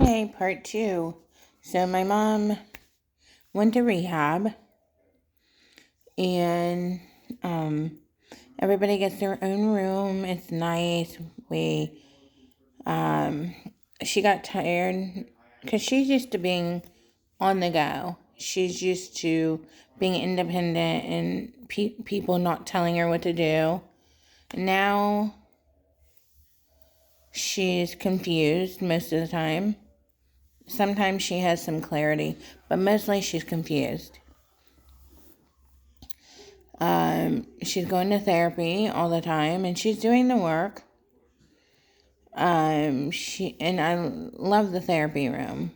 Okay, part two. So my mom went to rehab, and everybody gets their own room. It's nice. She got tired because she's used to being on the go. She's used to being independent and people not telling her what to do. Now she's confused most of the time. Sometimes she has some clarity, but mostly she's confused. She's going to therapy all the time, and she's doing the work. I love the therapy room.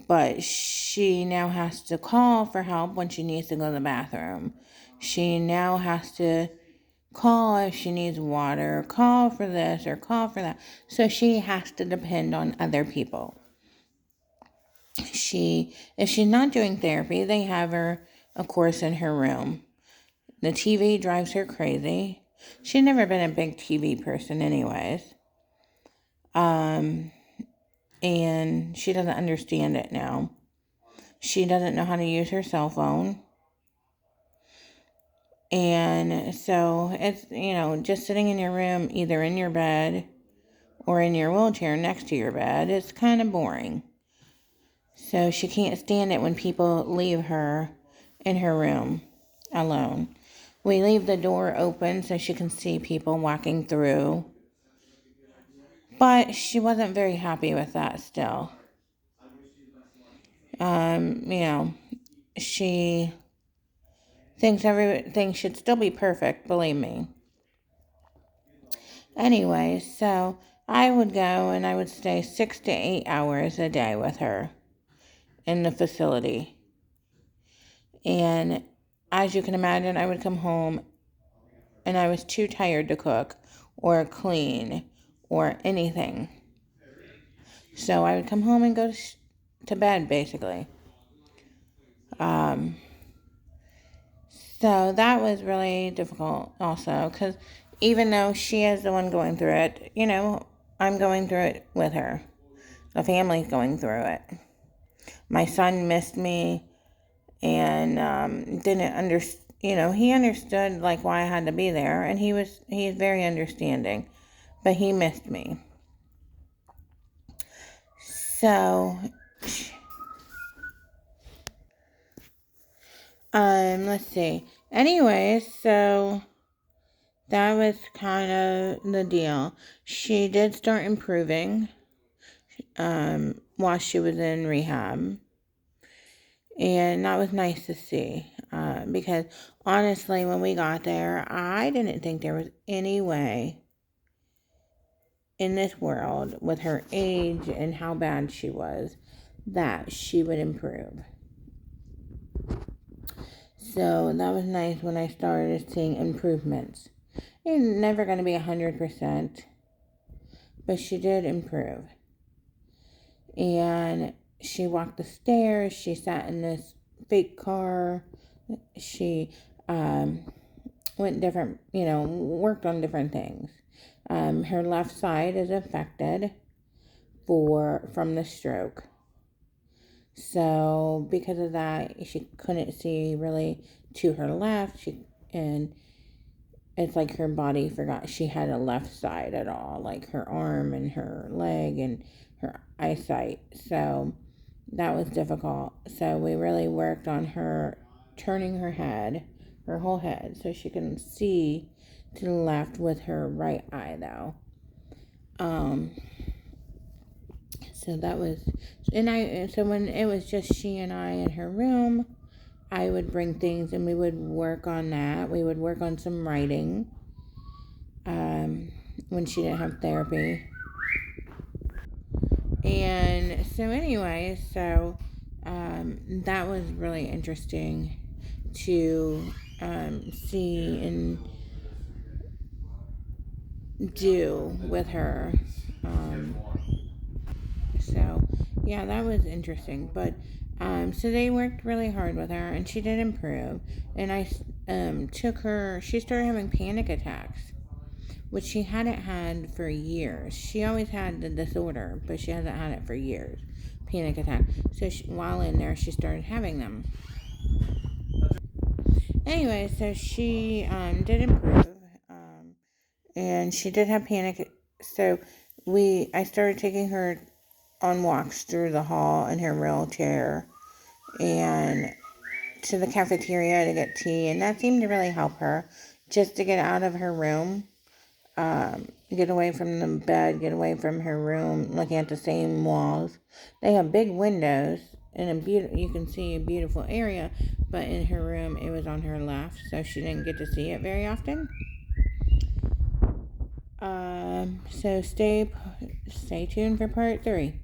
But she now has to call for help when she needs to go to the bathroom. She now has to call if she needs water, call for this or call for that. So she has to depend on other people. If she's not doing therapy, they have her, of course, in her room. The TV drives her crazy. She's never been a big TV person anyways. And she doesn't understand it now. She doesn't know how to use her cell phone. And so it's, just sitting in your room, either in your bed or in your wheelchair next to your bed, it's kind of boring. So she can't stand it when people leave her in her room alone. We leave the door open so she can see people walking through. But she wasn't very happy with that still. She thinks everything should still be perfect, believe me. Anyway, so I would go and I would stay 6 to 8 hours a day with her in the facility. And as you can imagine, I would come home and I was too tired to cook or clean or anything. So I would come home and go to bed, basically. So that was really difficult also, because even though she is the one going through it, I'm going through it with her. The family's going through it. My son missed me and didn't understand. He understood why I had to be there, and he's very understanding, but he missed me. So, let's see. Anyway, so that was kind of the deal. She did start improving while she was in rehab. And that was nice to see. Because honestly, when we got there, I didn't think there was any way in this world, with her age and how bad she was, that she would improve. So that was nice when I started seeing improvements. It's never going to be 100%, but she did improve. And she walked the stairs. She sat in this fake car. She went different, worked on different things. Her left side is affected from the stroke. So because of that, she couldn't see really to her left. And it's like her body forgot she had a left side at all, like her arm and her leg and her eyesight. So that was difficult. So we really worked on her turning her head, her whole head, so she can see to the left with her right eye, though. So that was, so when it was just she and I in her room, I would bring things and we would work on that. We would work on some writing, when she didn't have therapy. And so anyway, that was really interesting to see and do with her. Yeah, that was interesting. But so they worked really hard with her, and she did improve. And I took her. She started having panic attacks which she hadn't had for years. She always had the disorder, but she hasn't had it for years. Panic attack. So while in there, she started having them. Anyway, so she did improve, and she did have panic. So I started taking her on walks through the hall in her wheelchair, and to the cafeteria to get tea, and that seemed to really help her, just to get out of her room, get away from the bed, get away from her room, looking at the same walls. They have big windows and you can see a beautiful area, but in her room it was on her left, so she didn't get to see it very often. So stay tuned for part 3.